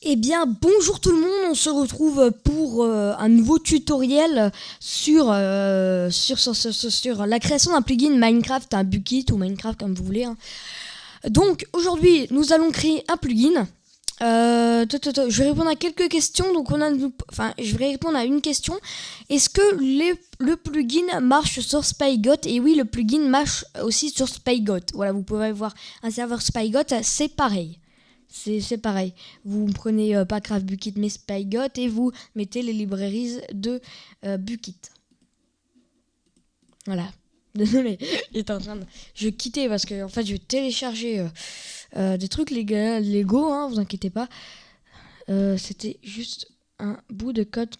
Eh bien, bonjour tout le monde, on se retrouve pour un nouveau tutoriel sur la création d'un plugin Minecraft, un Bukkit ou Minecraft comme vous voulez. Donc, aujourd'hui, nous allons créer un plugin. Je vais répondre à quelques questions. Donc, je vais répondre à une question. Est-ce que le plugin marche sur SpyGoat? Et oui, le plugin marche aussi sur SpyGoat. Voilà, vous pouvez voir un serveur SpyGoat, c'est pareil. C'est pareil. Vous prenez pas Craft Bukkit mais SpyGoat et vous mettez les librairies de Bukkit. Voilà. Désolé, je quittais parce que en fait je téléchargeais des trucs Lego, hein, vous inquiétez pas. C'était juste un bout de code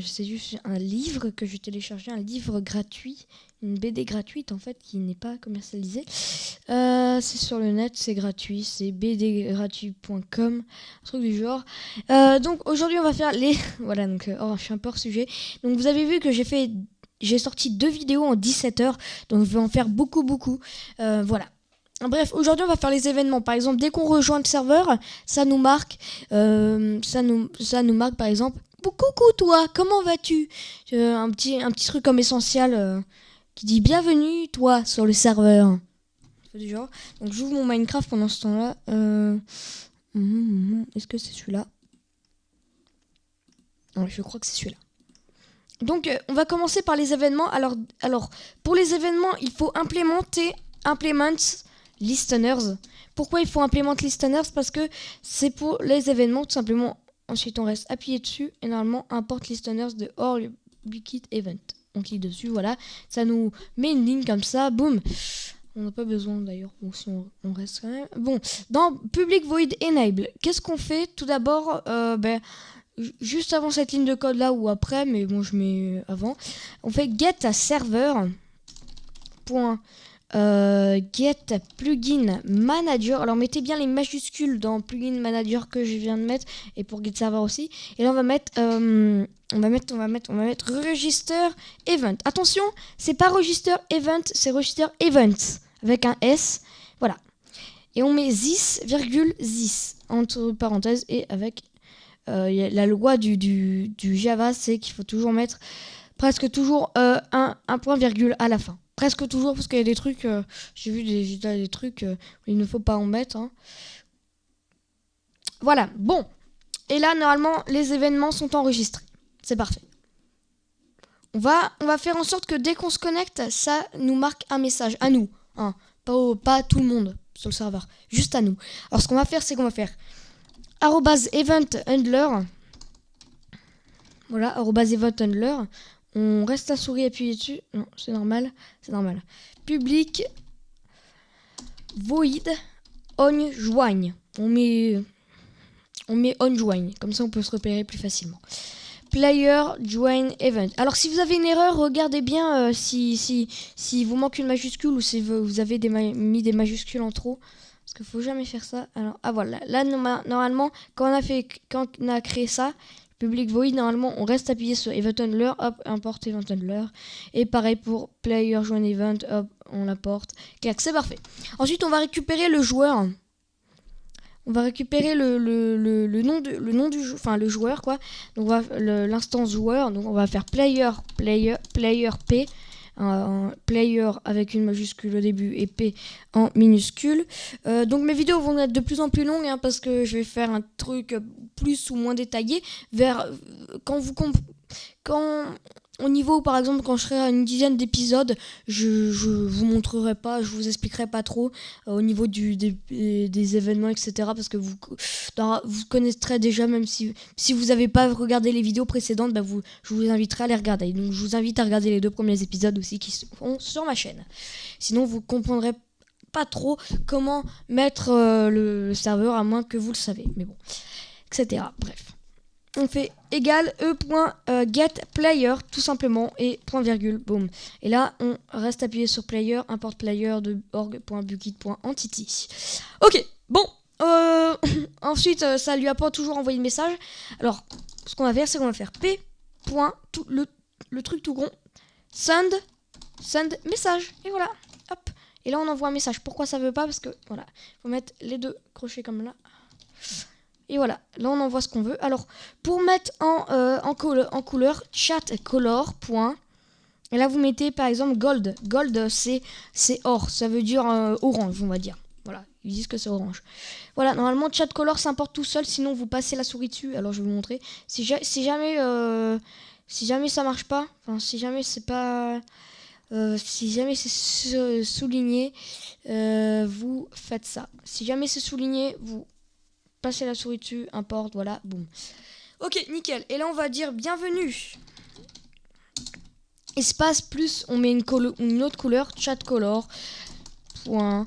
c'est juste un livre que je téléchargeais, un livre gratuit, une BD gratuite en fait qui n'est pas commercialisée. C'est sur le net, c'est gratuit, c'est bdgratuit.com, un truc du genre. Donc aujourd'hui on va faire les... Voilà, donc je suis un peu hors sujet. Donc vous avez vu que j'ai sorti 2 vidéos en 17 heures, donc je vais en faire beaucoup. Voilà. Bref, aujourd'hui on va faire les événements. Par exemple, dès qu'on rejoint le serveur, ça nous marque, ça nous marque par exemple. Coucou toi, comment vas-tu? Un petit truc comme essentiel qui dit bienvenue toi sur le serveur. Du genre. Donc j'ouvre mon Minecraft pendant ce temps-là. Est-ce que c'est celui-là? Non, je crois que c'est celui-là. Donc on va commencer par les événements. Alors pour les événements, il faut implement listeners. Pourquoi il faut implement listeners? Parce que c'est pour les événements tout simplement. Ensuite on reste appuyé dessus et normalement importe listeners de all Bukkit event. On clique dessus, voilà. Ça nous met une ligne comme ça, boum. On n'a pas besoin d'ailleurs, bon, si on reste quand même. Bon, dans public void enable, qu'est-ce qu'on fait? Tout d'abord, juste avant cette ligne de code là ou après, mais bon, je mets avant. On fait get server. Get plugin manager. Alors mettez bien les majuscules dans plugin manager que je viens de mettre et pour get server aussi. Et là on va mettre register event. Attention, c'est pas register event, c'est register events avec un S. Voilà. Et on met this, entre parenthèses et avec la loi du Java, c'est qu'il faut toujours mettre presque toujours un point virgule à la fin. Presque toujours, parce qu'il y a des trucs, j'ai vu des trucs où il ne faut pas en mettre. Hein. Voilà, bon. Et là, normalement, les événements sont enregistrés. C'est parfait. On va faire en sorte que dès qu'on se connecte, ça nous marque un message à nous. Hein. Pas à tout le monde sur le serveur, juste à nous. Alors, ce qu'on va faire, c'est qu'on va faire @event_handler. Voilà, @event_handler. On reste la souris appuyée dessus. Non, c'est normal. Public void on join. On met on join. Comme ça, on peut se repérer plus facilement. Player join event. Alors, si vous avez une erreur, regardez bien si vous manque une majuscule ou si vous avez mis des majuscules en trop. Parce qu'il faut jamais faire ça. Alors, voilà. Là, normalement, quand on a créé ça, public void, normalement on reste appuyé sur event handler, hop, importe event handler. Et pareil pour player join event, hop, on l'importe. Clac, c'est parfait. Ensuite on va récupérer le joueur. On va récupérer le nom du joueur, enfin le joueur quoi. Donc l'instance joueur, donc on va faire player P. Player avec une majuscule au début et P en minuscule. Donc mes vidéos vont être de plus en plus longues hein, parce que je vais faire un truc plus ou moins détaillé vers quand au niveau par exemple quand je serai à une dizaine d'épisodes, je vous montrerai pas, je vous expliquerai pas trop au niveau des événements etc. parce que vous connaîtrez déjà, même si vous n'avez pas regardé les vidéos précédentes, je vous inviterai à les regarder. Donc je vous invite à regarder les 2 premiers épisodes aussi qui sont sur ma chaîne. Sinon vous comprendrez pas trop comment mettre le serveur à moins que vous le savez. Mais bon, etc. Bref. On fait égal e.getPlayer tout simplement et point virgule, boum. Et là, on reste appuyé sur player, importe player de org.bukkit.entity. Ok, bon. Ensuite, ça lui a pas toujours envoyé de message. Alors, ce qu'on va faire, c'est qu'on va faire p. Le truc tout rond, send message. Et voilà, hop. Et là, on envoie un message. Pourquoi ça veut pas? Parce que, voilà, faut mettre les 2 crochets comme là. Et voilà, là on envoie ce qu'on veut. Alors, pour mettre en couleur, chat color, point. Et là vous mettez par exemple gold. Gold c'est or, ça veut dire orange on va dire. Voilà, ils disent que c'est orange. Voilà, normalement chat color s'importe tout seul, sinon vous passez la souris dessus. Alors je vais vous montrer. Si jamais ça marche pas, enfin si jamais c'est pas... si jamais c'est souligné, vous faites ça. Si jamais c'est souligné, vous passez la souris dessus, importe, voilà, boum. Ok, nickel. Et là on va dire bienvenue. Espace plus, on met une autre couleur, chat color, point,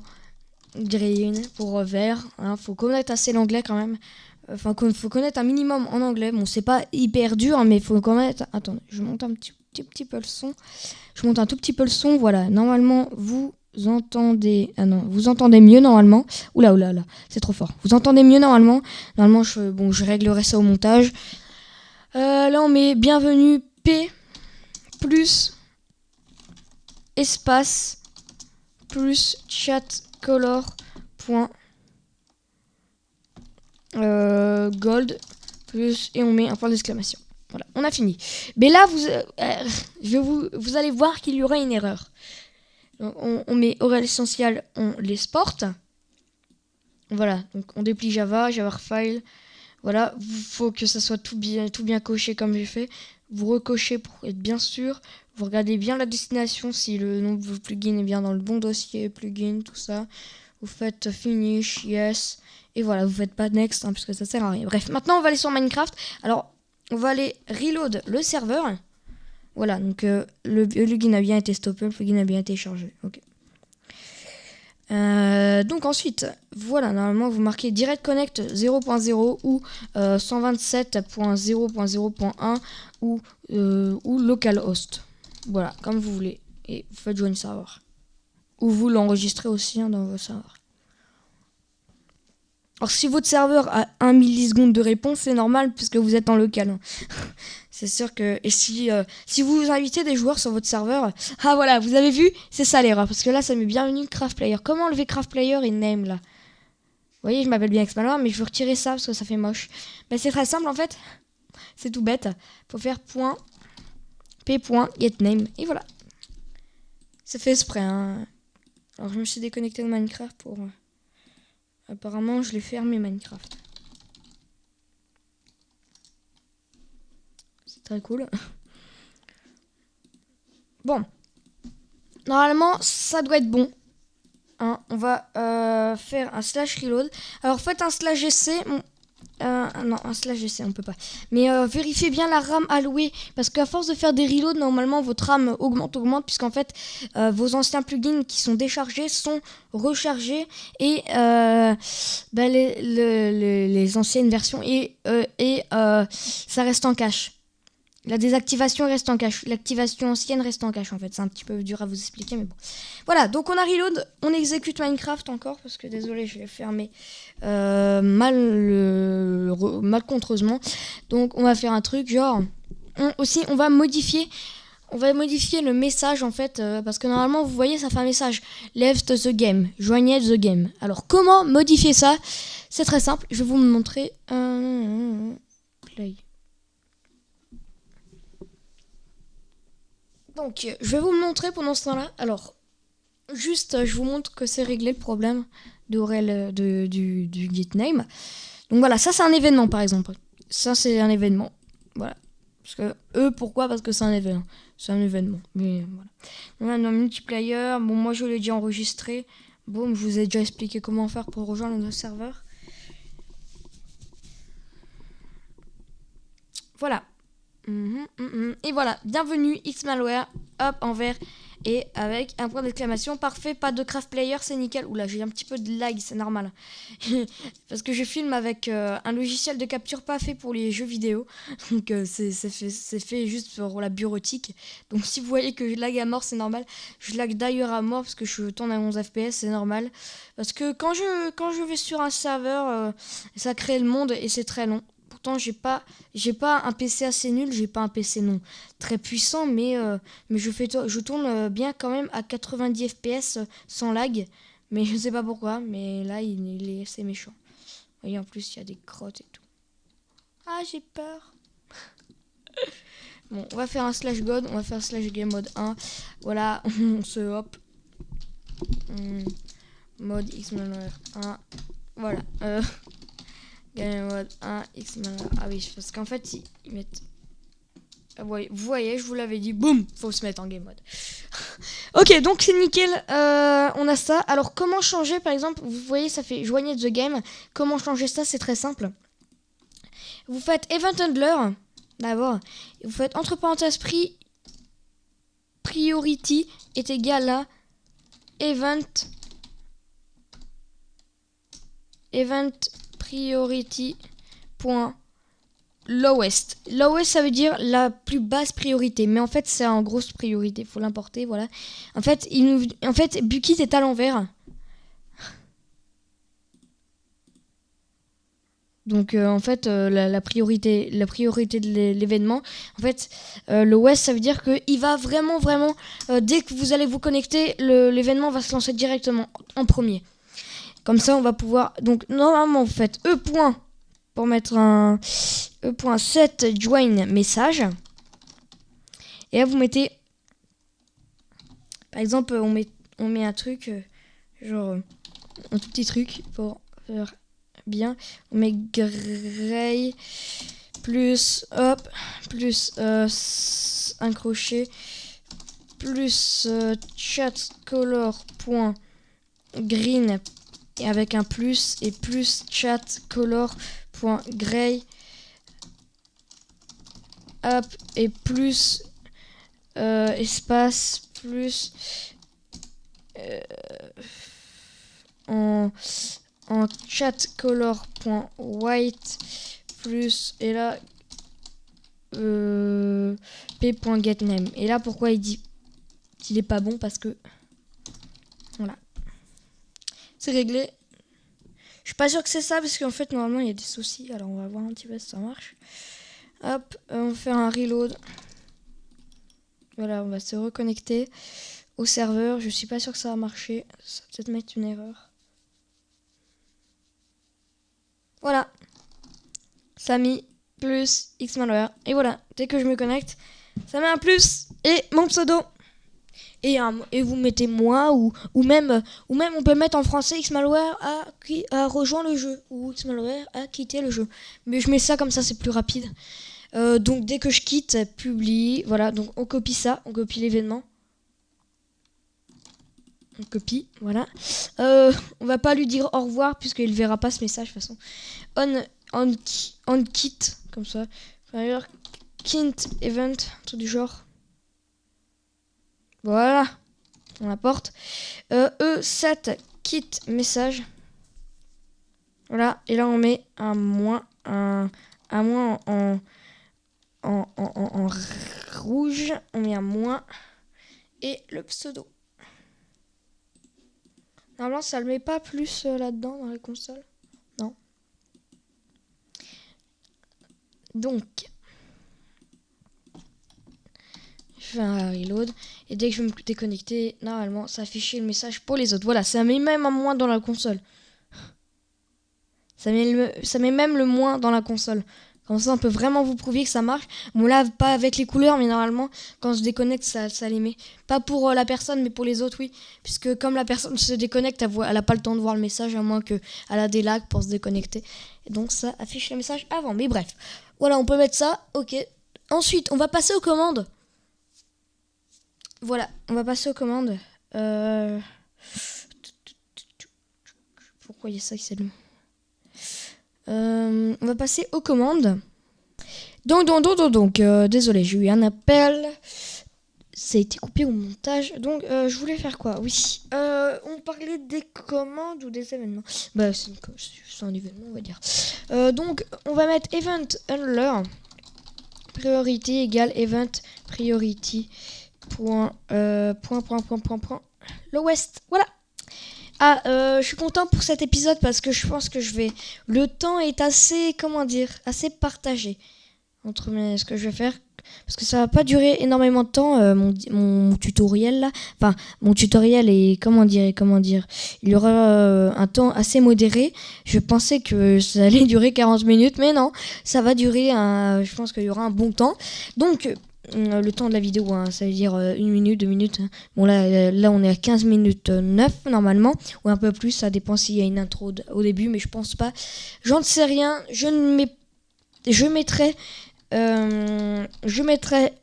green, pour vert. Hein, faut connaître assez l'anglais quand même. Enfin, faut connaître un minimum en anglais. Bon, c'est pas hyper dur, mais faut connaître... Attendez, je monte un petit peu le son. Je monte un tout petit peu le son, voilà. Normalement, vous entendez... Ah non, vous entendez mieux normalement. Oula, c'est trop fort. Vous entendez mieux normalement. Normalement, je réglerai ça au montage. Là, on met bienvenue P... plus espace plus chat color point gold plus et on met un point d'exclamation. Voilà, on a fini. Mais là vous allez voir qu'il y aura une erreur. On met au essentiel, on l'exporte. Voilà, donc on déplie Java file. Voilà, il faut que ça soit tout bien coché comme j'ai fait. Vous recochez pour être bien sûr. Vous regardez bien la destination, si le nom de vos plugins est bien dans le bon dossier, plugin, tout ça. Vous faites finish, yes. Et voilà, vous faites pas next, hein, parce que ça sert à rien. Bref, maintenant on va aller sur Minecraft. Alors, on va aller reload le serveur. Voilà, donc le plugin a bien été stoppé, le plugin a bien été chargé. Ok. Donc ensuite, voilà, normalement vous marquez direct connect 0.0 ou 127.0.0.1 ou localhost. Voilà, comme vous voulez. Et vous faites join serveur. Ou vous l'enregistrez aussi dans vos serveurs. Alors si votre serveur a 1 milliseconde de réponse, c'est normal puisque vous êtes en local. C'est sûr que... Et si vous invitez des joueurs sur votre serveur... Ah voilà, vous avez vu? C'est ça l'erreur. Parce que là, ça met bienvenue Craft Player. Comment enlever Craft Player et name là? Vous voyez, je m'appelle bien Xmalware, mais je veux retirer ça parce que ça fait moche. Ben, c'est très simple en fait. C'est tout bête. Faut faire .p.getName. Et voilà. C'est fait exprès. Hein. Alors je me suis déconnecté de Minecraft pour... Apparemment, je l'ai fermé Minecraft. C'est très cool. Bon. Normalement, ça doit être bon. Hein, on va faire un /reload. Alors faites un /gc. Non, un /gc, on peut pas. Mais vérifiez bien la RAM allouée. Parce qu'à force de faire des reloads, normalement, votre RAM augmente. Puisqu'en fait, vos anciens plugins qui sont déchargés sont rechargés. Et les anciennes versions. Et ça reste en cache. La désactivation reste en cache. L'activation ancienne reste en cache en fait. C'est un petit peu dur à vous expliquer mais bon. Voilà, donc on a reload. On exécute Minecraft encore parce que désolé je l'ai fermé malcontreusement. Donc on va faire un truc genre... on va modifier le message en fait parce que normalement vous voyez ça fait un message left the game, joignez the game. Alors comment modifier ça? C'est très simple, je vais vous montrer. Play. Donc, je vais vous le montrer pendant ce temps-là. Alors, juste, je vous montre que c'est réglé le problème du getName. Donc voilà, ça c'est un événement par exemple. Ça c'est un événement. Voilà. Parce que pourquoi? Parce que c'est un événement. C'est un événement. Mais voilà. On a un multiplayer. Bon, moi je l'ai déjà enregistré. Bon, je vous ai déjà expliqué comment faire pour rejoindre notre serveur. Voilà. Et voilà, bienvenue Xmalware, hop en vert et avec un point d'exclamation. Parfait, pas de craft player, c'est nickel. Oula, j'ai un petit peu de lag, c'est normal. Parce que je filme avec un logiciel de capture pas fait pour les jeux vidéo. Donc c'est fait juste pour la bureautique. Donc si vous voyez que je lag à mort, c'est normal. Je lag d'ailleurs à mort parce que je tourne à 11 fps, c'est normal. Parce que quand je vais sur un serveur, ça crée le monde et c'est très long. Pourtant, j'ai pas un PC assez nul, j'ai pas un PC non très puissant, mais je tourne bien quand même à 90 fps sans lag. Mais je sais pas pourquoi, mais là, il est assez méchant. Vous voyez, en plus, il y a des crottes et tout. Ah, j'ai peur. Bon, on va faire un /god, on va faire /game mode 1. Voilà, on se hop. Mode xmalware 1. Voilà. Game mode 1, xmalware. Ah oui, parce qu'en fait, ils mettent... Vous voyez, je vous l'avais dit, boum, faut se mettre en game mode. Ok, donc c'est nickel, on a ça. Alors comment changer, par exemple, vous voyez, ça fait joignez the game. Comment changer ça, c'est très simple. Vous faites event handler, d'abord. Vous faites entre parenthèses priority est égal à event priority point lowest. Lowest, ça veut dire la plus basse priorité. Mais en fait, c'est en grosse priorité. Il faut l'importer, voilà. En fait, Bukkit est à l'envers. Donc, la priorité de l'événement. En fait, lowest, ça veut dire qu'il va vraiment, dès que vous allez vous connecter, l'événement va se lancer directement en premier. Comme ça, on va pouvoir... Donc, normalement, vous faites E point pour mettre un E.set join message. Et là, vous mettez... Par exemple, on met un truc, genre un tout petit truc pour faire bien. On met gray plus hop plus un crochet plus chat color point green et avec un plus et plus chat color point gray hop et plus espace plus en chat color point white plus et là p.getName. Et là pourquoi il dit qu'il est pas bon, parce que voilà, c'est réglé. Je suis pas sûr que c'est ça, parce qu'en fait normalement il y a des soucis. Alors on va voir un petit peu si ça marche. Hop, on va faire un reload. Voilà, on va se reconnecter au serveur. Je suis pas sûr que ça va marcher. Ça va peut-être mettre une erreur. Voilà. Ça a mis plus xmalware. Et voilà, dès que je me connecte, ça met un plus et mon pseudo. Et vous mettez moi ou même on peut mettre en français xmalware a rejoint le jeu ou xmalware a quitté le jeu. Mais je mets ça comme ça, c'est plus rapide. Donc dès que je quitte, publie, voilà, donc on copie ça, on copie l'événement. On copie, voilà. On va pas lui dire au revoir puisqu'il verra pas ce message de toute façon. On quitte, comme ça. D'ailleurs, quint event, tout du genre. Voilà, on apporte. E7 quit message. Voilà, et là on met un moins en rouge, on met un moins et le pseudo. Normalement, ça le met pas plus là-dedans dans la console. Non. Donc, je fais un reload et dès que je vais me déconnecter, normalement, ça affiche le message pour les autres. Voilà, ça met même un moins dans la console. Ça met même le moins dans la console. Comme ça, on peut vraiment vous prouver que ça marche. Bon, là, pas avec les couleurs, mais normalement, quand je déconnecte, ça les met. Pas pour la personne, mais pour les autres, oui. Puisque comme la personne se déconnecte, elle n'a pas le temps de voir le message, à moins qu'elle a des lags pour se déconnecter. Et donc, ça affiche le message avant. Mais bref, voilà, on peut mettre ça. Ok. Ensuite, on va passer aux commandes. Voilà, on va passer aux commandes. Pourquoi il y a ça qui s'allume ? On va passer aux commandes. Donc, désolé, j'ai eu un appel. Ça a été coupé au montage. Donc, je voulais faire quoi ? Oui. On parlait des commandes ou des événements. Bah, c'est un événement, on va dire. Donc, on va mettre event handler. Priority égale event priority. Point lowest. Voilà. Je suis content pour cet épisode parce que je pense que le temps est assez, assez partagé. ce que je vais faire, parce que ça va pas durer énormément de temps, mon tutoriel là. Enfin, mon tutoriel est, comment dire, il y aura un temps assez modéré. Je pensais que ça allait durer 40 minutes, mais non, ça va durer je pense qu'il y aura un bon temps. Donc, le temps de la vidéo, hein, ça veut dire 1 minute, 2 minutes. Hein. Bon, là, on est à 15 minutes 9 normalement, ou un peu plus, ça dépend s'il y a une intro au début, mais je pense pas. J'en ne sais rien, je mettrai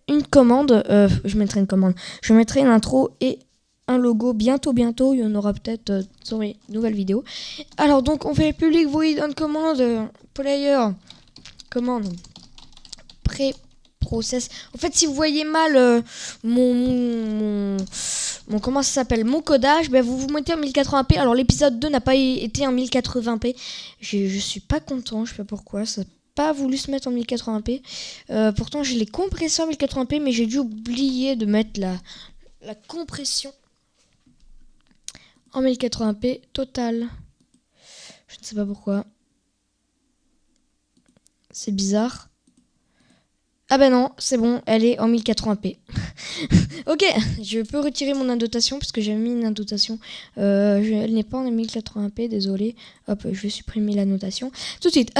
une commande, je mettrai une intro et un logo bientôt, il y en aura peut-être sur mes nouvelles vidéos. Alors donc on fait public void on commande player commande pré-process. En fait, si vous voyez mal mon comment ça s'appelle, mon codage, ben vous mettez en 1080p. Alors l'épisode 2 n'a pas été en 1080p. Je suis pas content, je sais pas pourquoi ça pas voulu se mettre en 1080p. Pourtant, j'ai les compresseurs en 1080p, mais j'ai dû oublier de mettre la compression en 1080p total. Je ne sais pas pourquoi. C'est bizarre. Ah ben non, c'est bon, elle est en 1080p. Ok, je peux retirer mon annotation parce que j'ai mis une annotation. Elle n'est pas en 1080p, désolé. Hop, je vais supprimer l'annotation. Tout de suite.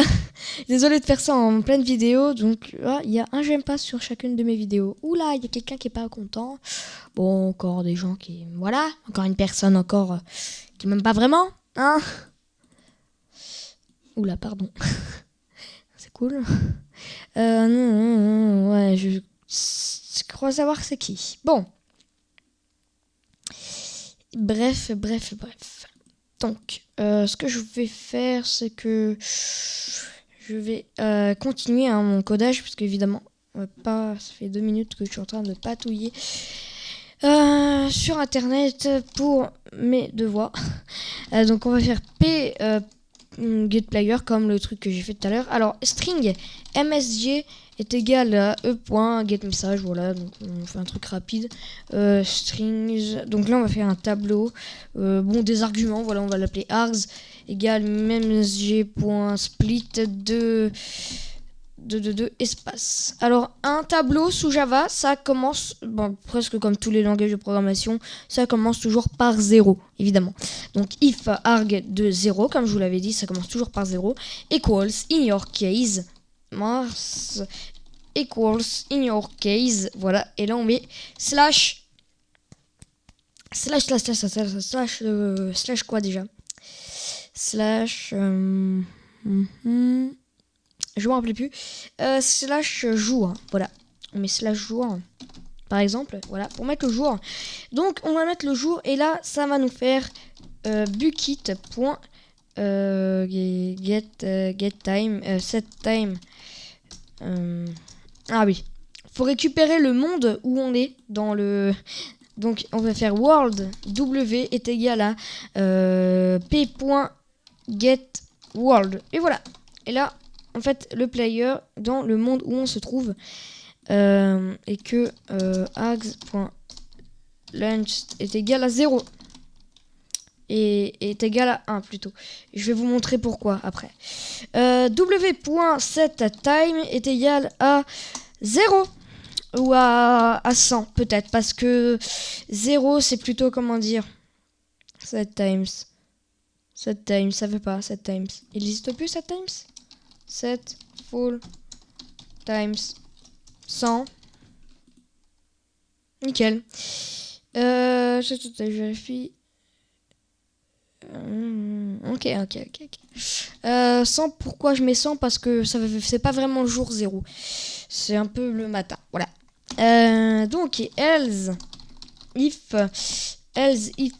Désolé de faire ça en pleine vidéo. Donc, il y a un j'aime pas sur chacune de mes vidéos. Oula, il y a quelqu'un qui est pas content. Bon, encore des gens qui... Voilà, encore une personne encore qui m'aime pas vraiment. Hein. Oula, pardon. C'est cool. Non, ouais, je crois savoir c'est qui. Bon. Bref. Donc, ce que je vais faire, c'est que je vais continuer mon codage, parce qu'évidemment, ça fait 2 minutes que je suis en train de patouiller sur internet pour mes devoirs. Donc, on va faire getPlayer comme le truc que j'ai fait tout à l'heure. Alors string msg est égal à e.getMessage. Voilà, donc on fait un truc rapide. Strings, donc là on va faire un tableau, des arguments, voilà, on va l'appeler args égale msg.split de espace. Alors un tableau sous Java, ça commence, presque comme tous les langages de programmation, ça commence toujours par 0, évidemment. Donc if arg de 0, comme je vous l'avais dit, ça commence toujours par 0, equals in your case, mars equals in your case, voilà, et là on met slash quoi déjà, slash je m'en rappelle plus, slash jour, voilà, on met slash jour par exemple, voilà, pour mettre le jour. Donc on va mettre le jour et là ça va nous faire bucket.get time, set time. Ah oui, faut récupérer le monde où on est dans le. Donc on va faire world w est égal à p.getWorld et voilà. Et là en fait le player dans le monde où on se trouve et que args.length est égal à 0 et est égal à 1 plutôt. Je vais vous montrer pourquoi après. w.setTime est égal à 0 ou à 100 peut-être, parce que 0 c'est plutôt, comment dire, setTimes, ça fait pas setTimes. Il n'existe plus setTimes. Set full times 100. Nickel. Je vérifie. Ok. 100, pourquoi je mets 100? Parce que c'est pas vraiment le jour 0. C'est un peu le matin. Voilà. Donc, else if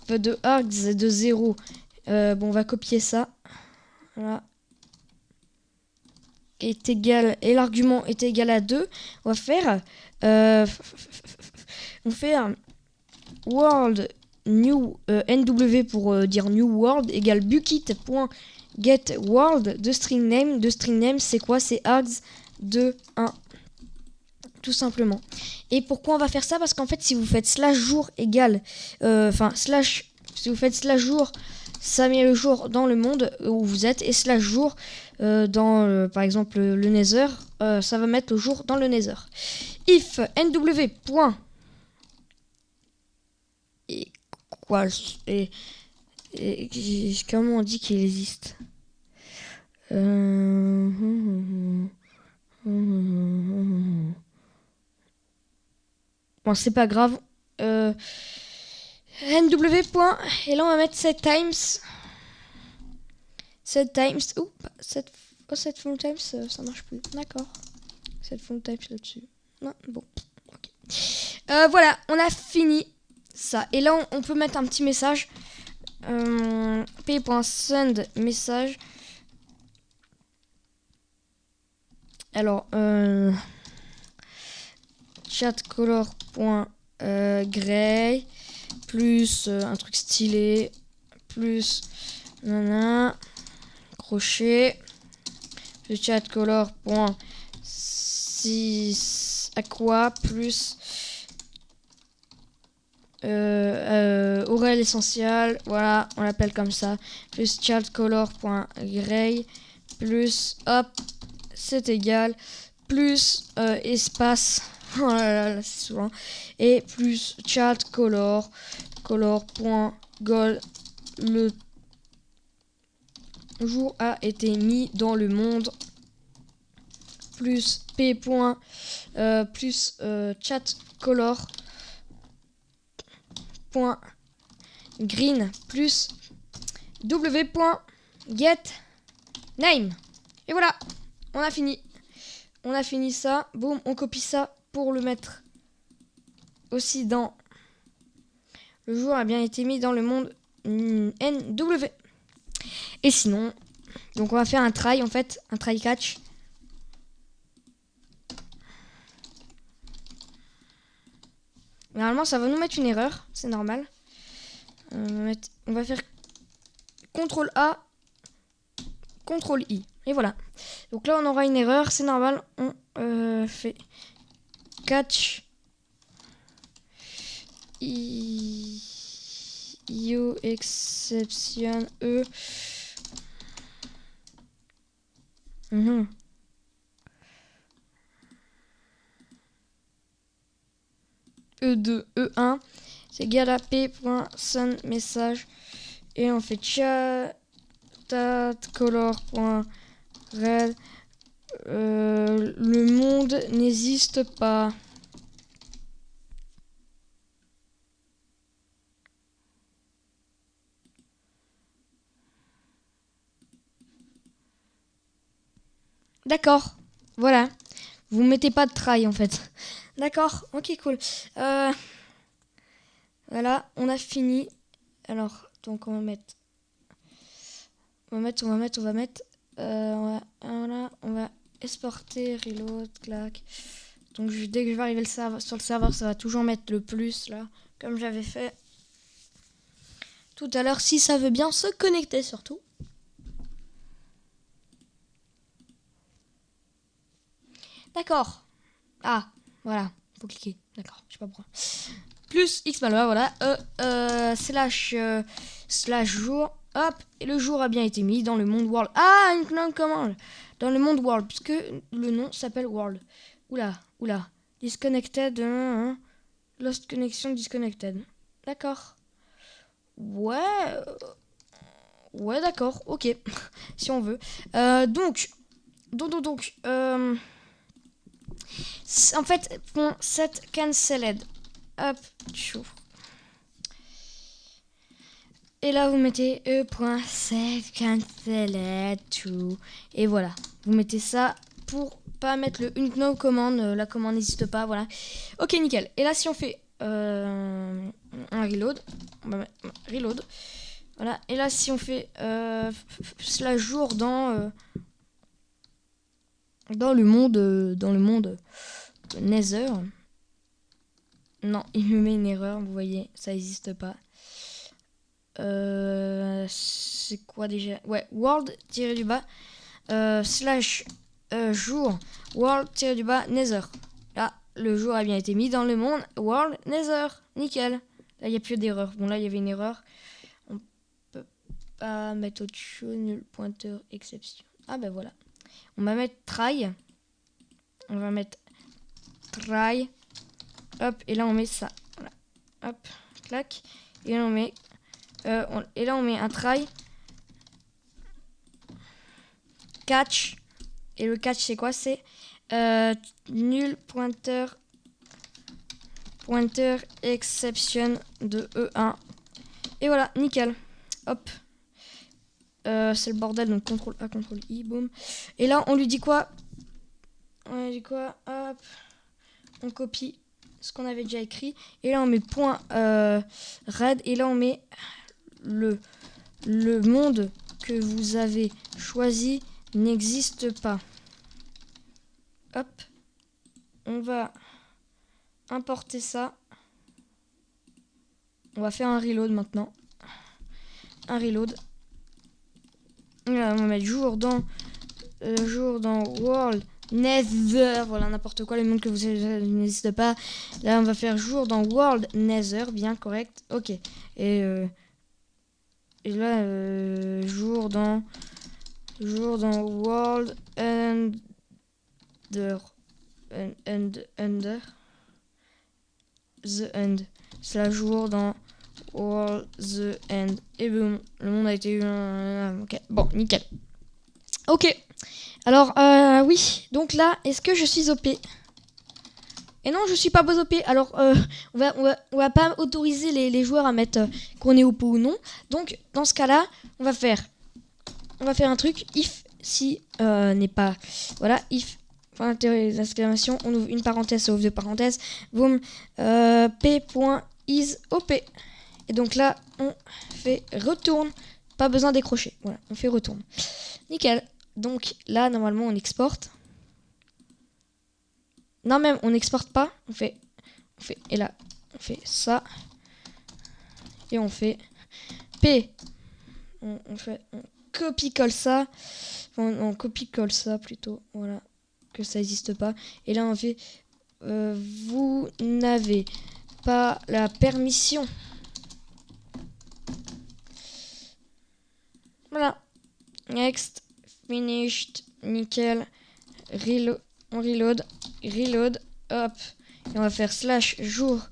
de args de 0. On va copier ça. Voilà. Est égal, et l'argument est égal à 2. On va faire on fait un world new nw pour dire new world égale bucket.getWorld de string name c'est quoi? C'est args de 1 tout simplement. Et pourquoi on va faire ça? Parce qu'en fait si vous faites slash jour égale si vous faites slash jour, ça met le jour dans le monde où vous êtes, et slash jour dans par exemple le Nether, ça va mettre le jour dans le Nether. If nw point et quoi et comment on dit qu'il existe bon, c'est pas grave. NW point, et là on va mettre 7 times. 7 times. Oups, 7 full times, ça marche plus. D'accord. 7 full times là-dessus. Non, bon. Okay. Voilà, on a fini ça. Et là on peut mettre un petit message. P.send message. Alors, chatcolor.gray plus un truc stylé plus crochet plus chatcolor.6 aqua plus Aurel essentiel, voilà, on l'appelle comme ça, plus chatcolor.gray plus hop, c'est égal, plus espace, oh là là, c'est souvent, et plus chatcolor, color.gold, le jour a été mis dans le monde, plus p. Plus chatcolor green plus w.get name. Et voilà, on a fini. On a fini ça. Boum, on copie ça pour le mettre aussi dans le jour a bien été mis dans le monde NW. Et sinon, donc on va faire un try en fait, un try catch. Normalement, ça va nous mettre une erreur, c'est normal. On va faire CTRL A, CTRL I. Et voilà. Donc là, on aura une erreur, c'est normal. On fait catch io exception E. E2, E1, c'est égal à p.send message et on fait chatcolor.red. Le monde n'existe pas. D'accord, voilà. Vous mettez pas de try en fait. D'accord, ok, cool. Voilà, on a fini. Alors, donc on va mettre. Voilà, on va exporter, reload, clac. Donc dès que je vais arriver sur le serveur, ça va toujours mettre le plus là, comme j'avais fait tout à l'heure, si ça veut bien se connecter surtout. D'accord. Ah, voilà, faut cliquer. D'accord, je sais pas pourquoi. Plus xmalloy, voilà. Slash jour. Hop, et le jour a bien été mis dans le monde world. Ah, une commande dans le monde world, puisque le nom s'appelle world. Oula. Disconnected. Lost connection disconnected. D'accord. Ouais, d'accord, ok. Si on veut. Donc. En fait, set cancelled. Hop, chauffe. Et là, vous mettez e.set cancelled to. Et voilà. Vous mettez ça pour pas mettre le unknown commande. La commande n'existe pas, voilà. Ok, nickel. Et là, si on fait un reload, on va mettre reload. Voilà. Et là, si on fait slash jour dans le monde Nether. Non, il me met une erreur, vous voyez, ça n'existe pas. C'est quoi déjà? Ouais, world-du-bas slash jour world-du-bas Nether. Là, le jour a bien été mis dans le monde world Nether. Nickel. Là, il n'y a plus d'erreur. Bon, là, il y avait une erreur. On peut pas mettre autre chose. Nul pointeur exception. Ah ben voilà. On va mettre try. On va mettre try. Hop, et là on met ça. Voilà. Hop, clac. Et là on met un try. Catch. Et le catch c'est quoi? C'est nul pointer exception de E1. Et voilà, nickel. Hop. C'est le bordel, donc CTRL A, CTRL I, boum. Et là, on lui dit quoi? Hop. On copie ce qu'on avait déjà écrit. Et là, on met point red. Et là, on met le monde que vous avez choisi n'existe pas. Hop. On va importer ça. On va faire un reload maintenant. Un reload. Là, on va mettre jour dans world nether. Voilà, n'importe quoi, le monde que vous avez n'existe pas. Là, on va faire jour dans world nether. Bien, correct. Ok. Et là, jour dans world under the end. C'est la jour dans world the end. Et boum, le monde a été ok, bon, nickel. Ok. Alors, oui. Donc là, est-ce que je suis OP? Et non, je suis pas OP. Alors, on va pas autoriser les joueurs à mettre qu'on est OP ou non. Donc, dans ce cas-là, on va faire un truc. If si n'est pas, voilà, if point d'exclamation, on ouvre une parenthèse, ça ouvre deux parenthèses. Boum, p.isOP. Et donc là, on fait retourne. Pas besoin de décrocher. Voilà, on fait retourne. Nickel. Donc là, normalement, on exporte. Non, même, on n'exporte pas. On fait. Et là, on fait ça. Et on fait P. On copie-colle ça. On copie-colle ça plutôt. Voilà. Que ça n'existe pas. Et là, on fait vous n'avez pas la permission. Voilà. Next. Finished. Nickel. On reload. Hop. Et on va faire slash jour.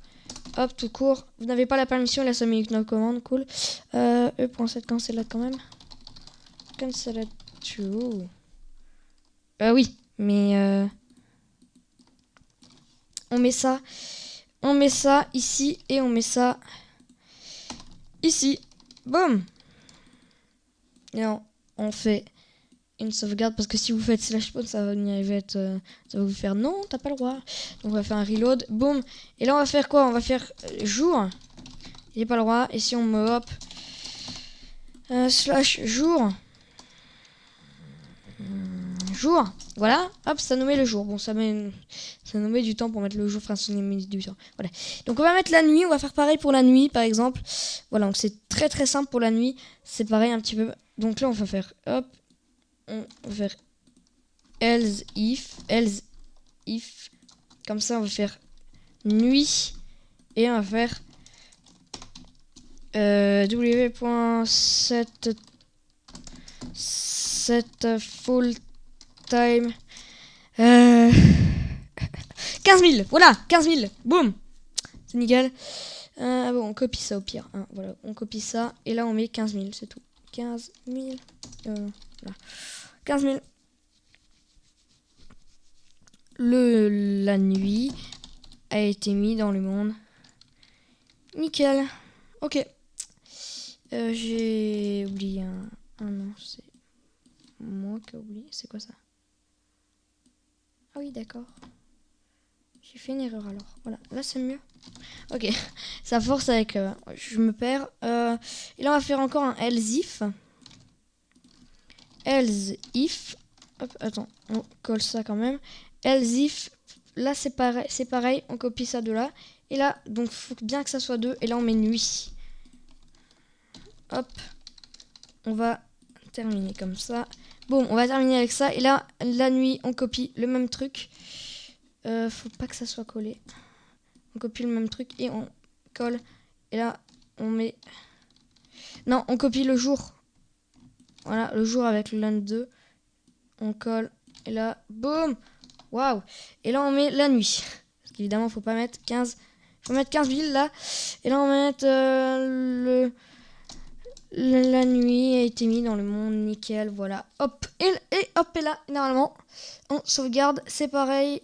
Hop, tout court. Vous n'avez pas la permission. Là, ça met une commande. Cool. E.7 cancel quand même. Cancel to. Oui. Mais on met ça ici et on met ça ici. Boum. Et on fait une sauvegarde parce que si vous faites slash spawn, ça va vous faire non, t'as pas le droit. Donc on va faire un reload. Boum. Et là on va faire quoi? On va faire jour. Il n'est pas le droit. Et si on me hop slash jour. Jour, voilà, hop, ça nous met le jour. Bon, ça nous met du temps pour mettre le jour, enfin, ça nous met du temps. Voilà. Donc, on va mettre la nuit, on va faire pareil pour la nuit, par exemple. Voilà, donc c'est très très simple pour la nuit. C'est pareil un petit peu. Donc là, on va faire, hop, on va faire else if. Comme ça, on va faire nuit. Et on va faire w.set full time 15 000, voilà, 15 000, boum, c'est nickel. Bon, on copie ça au pire, hein, voilà, on copie ça, et là on met 15 000, c'est tout, 15 000, voilà. 15 000. La nuit a été mis dans le monde, nickel, ok. J'ai oublié un nom, c'est moi qui ai oublié, c'est quoi ça? Ah oui, d'accord. J'ai fait une erreur alors. Voilà, là c'est mieux. Ok, ça force avec... je me perds. Et là on va faire encore un else if. Else if. Hop, attends, on colle ça quand même. Else if. Là c'est pareil, on copie ça de là. Et là, donc faut bien que ça soit 2. Et là on met nuit. Hop. On va terminer comme ça. Bon, on va terminer avec ça. Et là, la nuit, on copie le même truc. Faut pas que ça soit collé. On copie le même truc et on colle. Et là, on met... Non, on copie le jour. Voilà, le jour avec le LAN 2. on colle. Et là, boum. Waouh. Et là, on met la nuit. Parce qu'évidemment, faut pas mettre 15. Faut mettre 15 villes là. Et là, on va mettre la nuit a été mis dans le monde. Nickel. Voilà. Hop. Et hop. Et là, normalement, on sauvegarde. C'est pareil.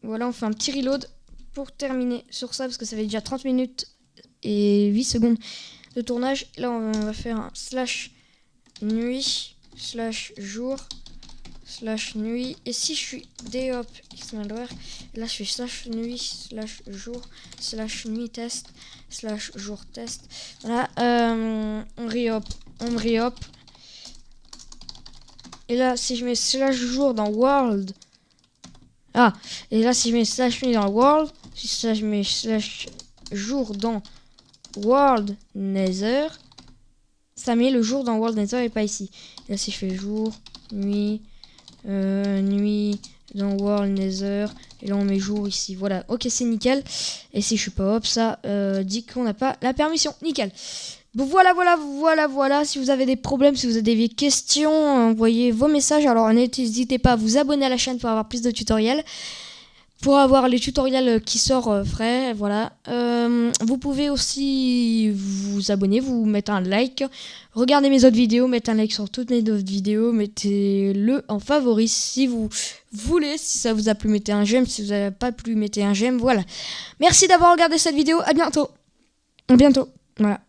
Voilà, on fait un petit reload pour terminer sur ça. Parce que ça fait déjà 30 minutes et 8 secondes de tournage. Là, on va faire un /nuit /jour /nuit. Et si je suis DOP xmalware, là je fais /nuit /jour /nuit test /jour test. Voilà, on re-hop. Et là, si je mets /jour dans world. Ah, et là, si je mets /nuit dans world, si je mets /jour dans world nether, ça met le jour dans world nether et pas ici. Et là, si je fais jour, nuit, nuit dans world nether, et là on met jour ici. Voilà, ok, c'est nickel. Et si je suis pas hop, ça dit qu'on n'a pas la permission. Nickel. Bon, voilà. Si vous avez des problèmes, si vous avez des questions, envoyez vos messages. Alors n'hésitez pas à vous abonner à la chaîne pour avoir plus de tutoriels. Pour avoir les tutoriels qui sortent frais, voilà. Vous pouvez aussi vous abonner, vous mettre un like, regarder mes autres vidéos, mettre un like sur toutes mes autres vidéos, mettez-le en favori si vous voulez, si ça vous a plu, mettez un j'aime, si vous n'avez pas plu, mettez un j'aime, voilà. Merci d'avoir regardé cette vidéo, à bientôt. Voilà.